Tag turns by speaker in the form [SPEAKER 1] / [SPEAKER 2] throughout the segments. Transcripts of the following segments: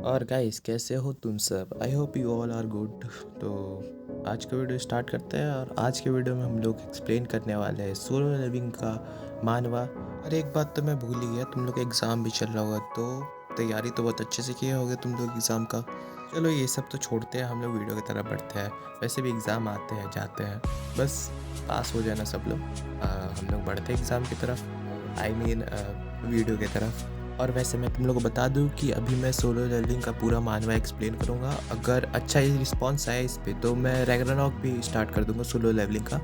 [SPEAKER 1] और गाइस कैसे हो तुम सब। I hope you all are good. तो आज का वीडियो स्टार्ट करते हैं और आज के वीडियो में हम लोग एक्सप्लेन करने वाले हैं सोलो लिविंग का मानवा। और एक बात तो मैं भूल ही गया, तुम लोग एग्ज़ाम भी चल रहा होगा तो तैयारी तो बहुत अच्छे से किए होगे तुम लोग एग्ज़ाम का। चलो ये सब तो छोड़ते हैं, हम लोग वीडियो की तरफ बढ़ते हैं। वैसे भी एग्ज़ाम आते हैं जाते हैं, बस पास हो जाना सब लोग। हम लोग बढ़ते हैं एग्ज़ाम की तरफ, आई मीन वीडियो की तरफ। और वैसे मैं तुम लोगों को बता दूं कि अभी मैं सोलो लेवलिंग का पूरा मानवा एक्सप्लेन करूंगा। अगर अच्छा ही रिस्पांस आया इस पे तो मैं रैग्नारॉक भी स्टार्ट कर दूंगा सोलो लेवलिंग का।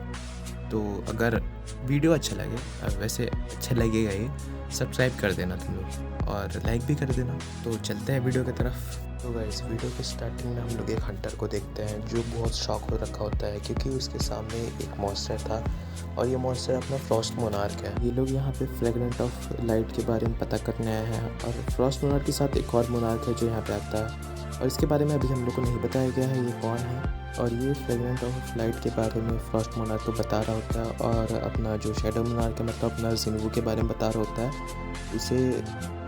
[SPEAKER 1] तो अगर वीडियो अच्छा लगे, वैसे अच्छा लगेगा ही, सब्सक्राइब कर देना तुम लोग और लाइक भी कर देना। तो चलते हैं वीडियो की तरफ। तो गाइस वीडियो के स्टार्टिंग में हम लोग एक हंटर को देखते हैं जो बहुत शॉक हो रखा होता है क्योंकि उसके सामने एक मॉन्स्टर था और ये मॉन्स्टर अपना फ्रॉस्ट मोनार्क है। ये लोग यहाँ पे फ्रेगनेंट ऑफ लाइट के बारे में पता करने आए हैं और फ्रॉस्ट मोनार्क के साथ एक और मोनार्क है जो यहाँ पे आता है और इसके बारे में अभी हम लोग को नहीं बताया गया है ये कौन है। और ये फ्रेगनेंट ऑफ लाइट के बारे में फ्रॉस्ट मोनार्क को बता रहा होता है और अपना जो शैडो मोनार्क है मतलब अपना जिन्वू के बारे में बता रहा होता है। उसे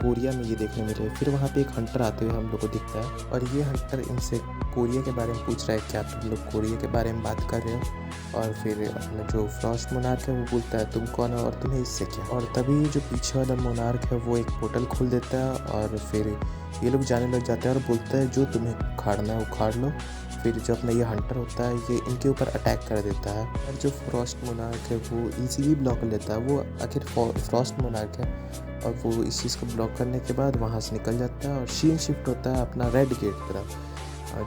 [SPEAKER 1] कोरिया में ये देखने मिले। फिर वहाँ पे एक हंटर आते हुए हम लोग को दिखता है और ये हंटर इनसे कोरिया के बारे में पूछ रहा है क्या तुम लोग कोरिया के बारे में बात कर रहे हो। और फिर अपना जो फ्रॉस्ट मोनार्क है वो बोलता है तुम कौन हो और तुम्हें इससे क्या। और तभी जो पीछे वाला मोनार्क है वो एक पोर्टल खोल देता है और फिर ये लोग जाने लग जाते हैं और बोलता है जो तुम्हें उखाड़ना है उखाड़ लो। फिर जो अपना ये हंटर होता है ये इनके ऊपर अटैक कर देता है और जो फ्रॉस्ट मोनार्क है वो इजीली ब्लॉक कर लेता है। वो आखिर फ्रॉस्ट मोनार्क है और वो इस चीज़ को ब्लॉक करने के बाद वहाँ से निकल जाता है और शीन शिफ्ट होता है अपना रेड गेट तरफ,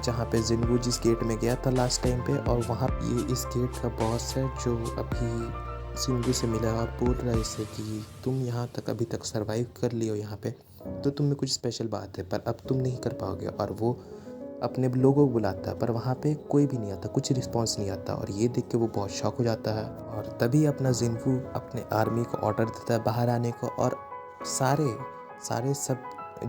[SPEAKER 1] जहाँ पे जिन्वू जिस गेट में गया था लास्ट टाइम पे। और वहाँ ये इस गेट का बॉस है जो अभी जिन्वू से मिला और बोल रहा है इसे कि तुम यहाँ तक अभी तक सरवाइव कर लियो यहाँ पे तो तुम में कुछ स्पेशल बात है पर अब तुम नहीं कर पाओगे। और वो अपने लोगों को बुलाता है पर वहाँ पे कोई भी नहीं आता, कुछ रिस्पांस नहीं आता और ये देख के वो बहुत शॉक हो जाता है। और तभी अपना जिन्वू अपने आर्मी को ऑर्डर देता है बाहर आने को और सारे सारे सब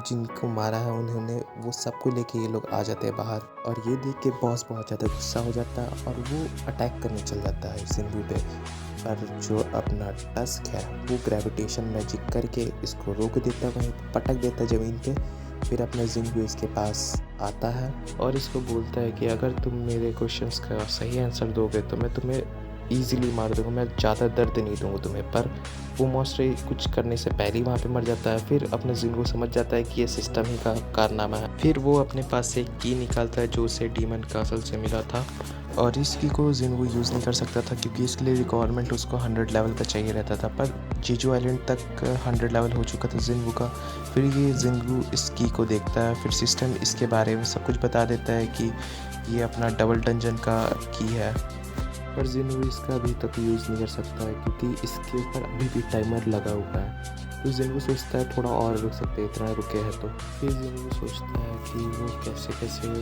[SPEAKER 1] जिनको मारा है उन्होंने वो सबको लेके ये लोग आ जाते हैं बाहर। और ये देख के बॉस बहुत ज़्यादा गुस्सा हो जाता है और वो अटैक करने चल जाता है जिन्वू पे। पर जो अपना टस्क है वो ग्रेविटेशन मैजिक करके इसको रोक देता है, वहीं पटक देता है ज़मीन पे। फिर अपना जिन्वू इसके पास आता है और इसको बोलता है कि अगर तुम मेरे क्वेश्चंस का सही आंसर दोगे तो मैं तुम्हें ईजिली मार दूंगा, मैं ज़्यादा दर्द नहीं दूंगा तुम्हें। पर वो मॉन्स्टर कुछ करने से पहले ही वहाँ पे मर जाता है। फिर अपने जिन्वू समझ जाता है कि ये सिस्टम ही का कारनामा है। फिर वो अपने पास से एक की निकालता है जो उसे डीमन कासल से मिला था और इस की को जिन्वू यूज़ नहीं कर सकता था क्योंकि इसके लिए रिक्वायरमेंट उसको 100 लेवल का चाहिए रहता था। पर जीजू आइलैंड तक 100 लेवल हो चुका था जिन्वू का। फिर ये जिन्वू इस की को देखता है, फिर सिस्टम इसके बारे में सब कुछ बता देता है कि ये अपना डबल डंजन का की है। पर जिन्वू इसका अभी तक यूज़ नहीं कर सकता है क्योंकि इसके ऊपर अभी भी टाइमर लगा हुआ है। तो जिन्वू सोचता है थोड़ा और रुक सकते हैं, इतना रुके हैं तो। फिर जिन्वू सोचता है कि वो कैसे कैसे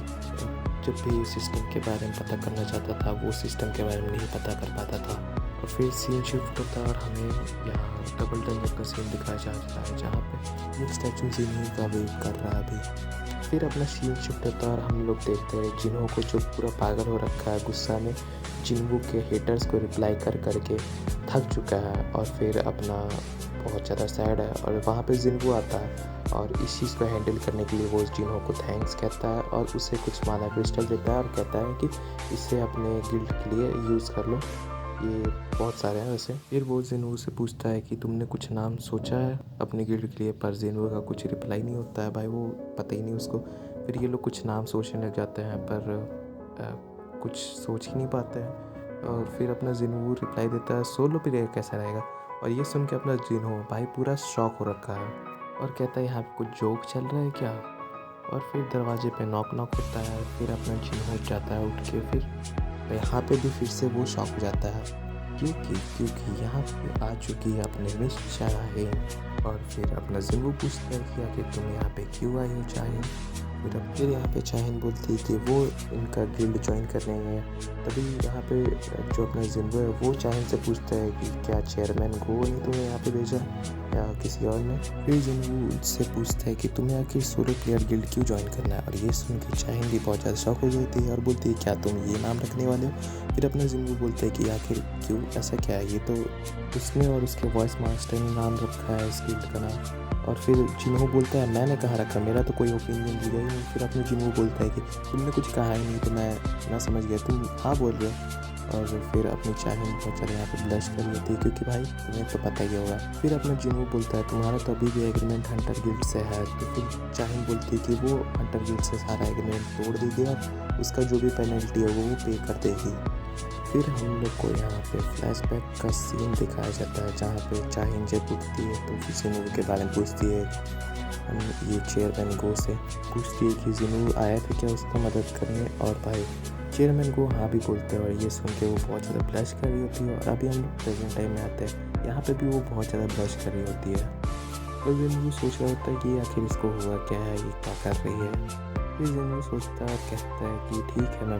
[SPEAKER 1] जब भी सिस्टम के बारे में पता करना चाहता था वो सिस्टम के बारे में नहीं पता कर पाता था। और फिर सीन शिफ्ट होता है और हमें यहाँ डबल डंजन का सीन दिखाया जाता है जहाँ पे एक स्टैचू जिन्वू का वेट कर रहा है अभी। फिर अपना सीन शिफ्ट होता है और हम लोग देखते हैं जिन्हों को जो पूरा पागल हो रखा है गुस्सा में, जिन्वू के हेटर्स को रिप्लाई कर करके थक चुका है और फिर अपना बहुत ज़्यादा सैड है। और वहाँ पे जिन्वू आता है और इस चीज़ को हैंडल करने के लिए वो जिन्हों को थैंक्स कहता है और उसे कुछ माना क्रिस्टल देता है और कहता है कि इसे अपने गिल्ड के लिए यूज़ कर लो, ये बहुत सारे हैं वैसे। फिर वो जिन्वू से पूछता है कि तुमने कुछ नाम सोचा है अपने गिल्ड के लिए, पर जिन्वू का कुछ रिप्लाई नहीं होता है भाई, वो पता ही नहीं उसको। फिर ये लोग कुछ नाम सोचने लग जाते हैं पर कुछ सोच ही नहीं पाते हैं। और फिर अपना जिन्वू रिप्लाई देता है सोलो प्लेयर कैसा रहेगा। और ये सुन के अपना जिन्वू भाई पूरा शॉक हो रखा है और कहता है यहाँ पे कुछ जोक चल रहा है क्या। और फिर दरवाजे पे नॉक नॉक होता है, फिर अपना जिन्वू उठ जाता है उठ के। फिर यहाँ पे भी फिर से वो शॉक हो जाता है क्योंकि यहाँ पे आ चुकी है अपने मिस चाहेन। और फिर अपना जिन्वू पूछता है कि आखिर तुम यहाँ पे क्यों आई हो चाहेन। फिर यहाँ पे चाहेन बोलती है कि वो इनका गिल्ड ज्वाइन करने गए। तभी यहाँ पे जो अपना जिन्वू है वो चाहेन से पूछता है कि क्या चेयरमैन गो ने तुम्हें यहाँ पे भेजा। या किसी और ने। फिर जिन्हों उससे पूछता है कि तुम्हें आखिर सोलो प्लेयर गिल्ड क्यों ज्वाइन करना है, और ये सुन के चाहिन भी बहुत ज़्यादा शौक हो जाती है और बोलती है क्या तुम ये नाम रखने वाले हो। फिर अपना जिन्हों बोलता है कि आखिर क्यों, ऐसा क्या है, ये तो उसने और उसके वॉइस मास्टर ने नाम रखा है इस गिल्ड का नाम। और फिर जिन्हों बोलता है मैंने कहाँ रखा, मेरा तो कोई ओपिनियन दिया ही नहीं। फिर अपने जिन्हों बोलता है कि तुमने कुछ कहा ही नहीं, तो मैं समझ गया तुम हाँ बोल रहे हो। और फिर अपनी चाहिन बहुत ज़्यादा यहाँ पे ब्लश कर लेती है, क्योंकि भाई तुम्हें तो पता ही होगा। फिर अपना जिन्हों बोलता है तुम्हारा तो अभी भी एग्रीमेंट हंटर गिल्ड से है। तो फिर चाहिन बोलती है कि वो हंटर गिल्ड से सारा एग्रीमेंट तोड़ देगी और उसका जो भी पेनल्टी है वो पे कर देगी। फिर हम लोग को यहाँ पे फ्लैशबैक का सीन दिखाया जाता है, जहाँ पे चाहिन जब उठती है तो फिर जिन्हों के बारे में पूछती है। ये चेयरमैन गो से पूछती है कि जिन्हों आया था क्या उसका मदद करने, और भाई चेयरमैन को हाँ भी बोलते हैं। और ये सुन के वो बहुत ज़्यादा ब्लश कर रही होती है। और अभी हम लोग प्रेजेंट टाइम में आते हैं, यहाँ पे भी वो बहुत ज़्यादा ब्लश कर रही होती है। और जिन्हों सोच रहा होता है कि आखिर इसको हुआ क्या है, ये क्या कर रही है। फिर जिन्हों सोचता है, कहता है कि ठीक है मैं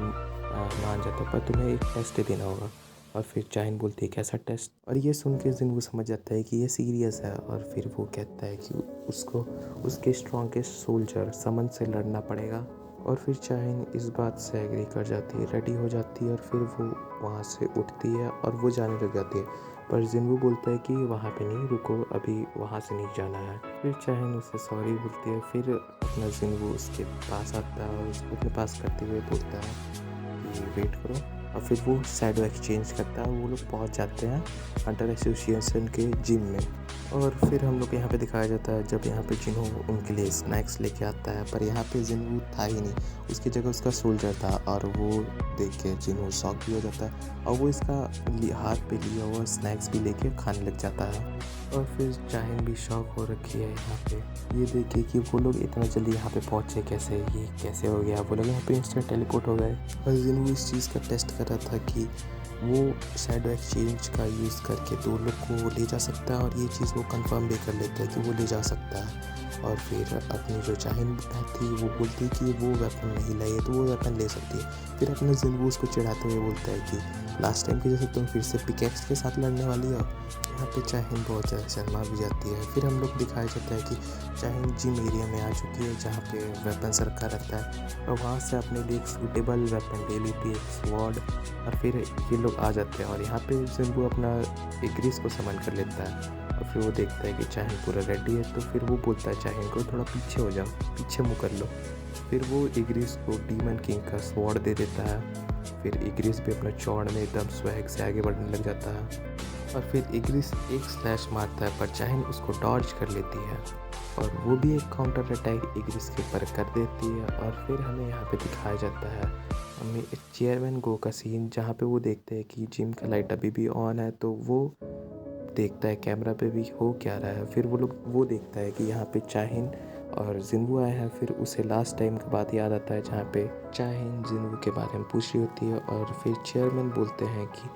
[SPEAKER 1] मान जाता हूँ, पर तुम्हें एक टेस्ट देना होगा। और फिर चाहिन बोलती है कैसा टेस्ट, और ये सुन के जिन्हों समझ जाता है कि ये सीरियस है। और फिर वो कहता है कि उसको उसके स्ट्रॉन्गेस्ट सोल्जर समन से लड़ना पड़ेगा। और फिर चाहिन इस बात से एग्री कर जाती है, रेडी हो जाती है, और फिर वो वहाँ से उठती है और वो जाने लग जाती है। पर जिन्हों बोलता है कि वहाँ पे नहीं रुको, अभी वहाँ से नहीं जाना है। फिर चाहिन उससे सॉरी बोलती है। फिर अपना जिन्हों उसके पास आता है और उसको अपने पास करते हुए बोलता है कि वेट करो। और फिर वो शैडो एक्सचेंज करता है और वो लोग पहुंच जाते हैं हंटर एसोसिएशन के जिम में। और फिर हम लोग यहाँ पे दिखाया जाता है जब यहाँ पे जिन्हों उनके लिए स्नैक्स लेके आता है, पर यहाँ पे जिन्हों था ही नहीं, उसकी जगह उसका सोल्जर था। और वो देख के जिन्हों शॉक भी हो जाता है और वो इसका हाथ पे लिया हुआ स्नैक्स भी लेके खाने लग जाता है। और फिर चाहिन भी शॉक हो रखी है यहाँ पे, ये देखे कि वो लोग इतना जल्दी यहाँ पे पहुँचे कैसे, ये कैसे हो गया। वो लोग यहाँ पे इंस्टेंट टेलीपोर्ट हो गए। और जिन्हों इस चीज़ का टेस्ट कर रहा था कि वो शैडो एक्सचेंज का यूज़ करके दो लोग को ले जा सकता है, और ये चीज़ वो कंफर्म भी कर लेता है कि वो ले जा सकता है। और फिर अपनी जो चाहिन थी वो बोलती है कि वो वेपन नहीं लाई है, तो वो वेपन ले सकती है। फिर अपने जिन्हों उसको चिढ़ाते हुए बोलता है कि लास्ट टाइम की जैसे तुम फिर से पिकेक्स के साथ लड़ने वाली हो। यहाँ पे चाहिन बहुत ज़्यादा शर्मा भी जाती है। फिर हम लोग दिखाया जाता है कि चाहिन जिम एरिया में आ चुकी है, जहाँ पे वेपन्स रखा रहता है, और वहाँ से अपने लिए एक सूटेबल वेपन ले लेती है, एक स्वॉर्ड। और फिर ये लोग आ जाते हैं और यहाँ पे जिन्हों अपना इग्रिस को समन कर लेता है। और फिर वो देखता है कि चाहिन पूरा रेडी है, तो फिर वो बोलता है चाहिन को थोड़ा पीछे हो जाओ, पीछे मुँह कर लो। फिर वो इग्रिस को डीमन किंग का स्वॉर्ड दे देता है। फिर इग्रिस भी अपना चौड़ में एकदम स्वैग से आगे बढ़ने लग जाता है। और फिर इग्रिस एक स्लैश मारता है, पर चाहिन उसको डॉज कर लेती है और वो भी एक काउंटर अटैक इग्रिस के ऊपर कर देती है। और फिर हमें यहाँ पे दिखाया जाता है हमें चेयरमैन गो का सीन, जहाँ पे वो देखते हैं कि जिम का लाइट अभी भी ऑन है। तो वो देखता है कैमरा पे भी हो क्या रहा है। फिर वो देखता है कि यहाँ पे चाहिन और जिन्हों आए हैं। फिर उसे लास्ट टाइम का बात याद आता है, जहाँ पे चाहिन जिन्हों के बारे में पूछ रही होती है। और फिर चेयरमैन बोलते हैं कि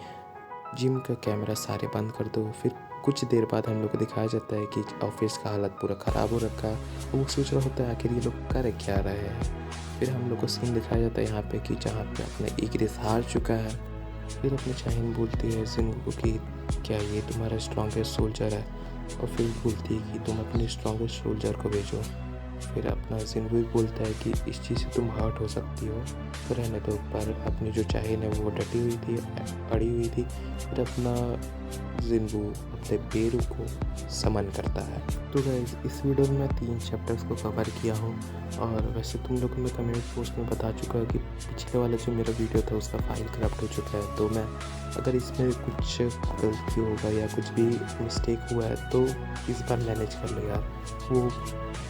[SPEAKER 1] जिम का कैमरा सारे बंद कर दो। फिर कुछ देर बाद हम लोग को दिखाया जाता है कि ऑफिस का हालत पूरा ख़राब हो रखा है। वो सोच रहा होता है आखिर ये लोग कर क्या रहे हैं। फिर हम लोग को सीन दिखाया जाता है यहाँ पे कि जहाँ पे अपना इग्रिस हार चुका है। फिर अपनी चाहिन बोलती है जिन्हों को कि क्या ये तुम्हारा स्ट्रॉन्गेस्ट सोल्जर है, और फिर बोलती है कि तुम अपने स्ट्रॉन्गेस्ट सोल्जर को भेजो। फिर अपना जिन्हों बोलता है कि इस चीज़ से तुम हर्ट हो सकती हो, तो रहने दो। पर अपनी जो चाहिन है वो डटी हुई थी, अड़ी हुई थी। फिर अपना जिन्हों अपने पेरू को समन करता है। तो गाइस इस वीडियो में मैं 3 चैप्टर्स को कवर किया हूँ। और वैसे तुम लोगों में कमेंट पोस्ट में बता चुका है कि पिछले वाला जो मेरा वीडियो था उसका फाइल करप्ट हो चुका है। तो मैं अगर इसमें कुछ गलती होगा या कुछ भी मिस्टेक हुआ है तो इस बार मैनेज कर लो यार। वो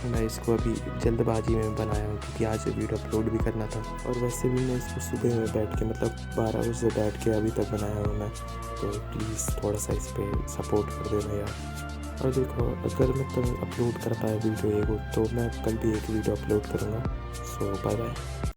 [SPEAKER 1] मैं इसको अभी जल्दबाजी में बनाया हूँ क्योंकि आज वीडियो अपलोड भी करना था। और वैसे भी मैं इसको सुबह में बैठ के मतलब 12 बजे से बैठ के अभी तक बनाया हूँ मैं। तो प्लीज़ थोड़ा सा इस पर सपोर्ट कर देना यार। और देखो अगर मैं कल अपलोड कर पाया वीडियो एक तो मैं कल भी एक वीडियो अपलोड करूँगा। सो बाय बाय।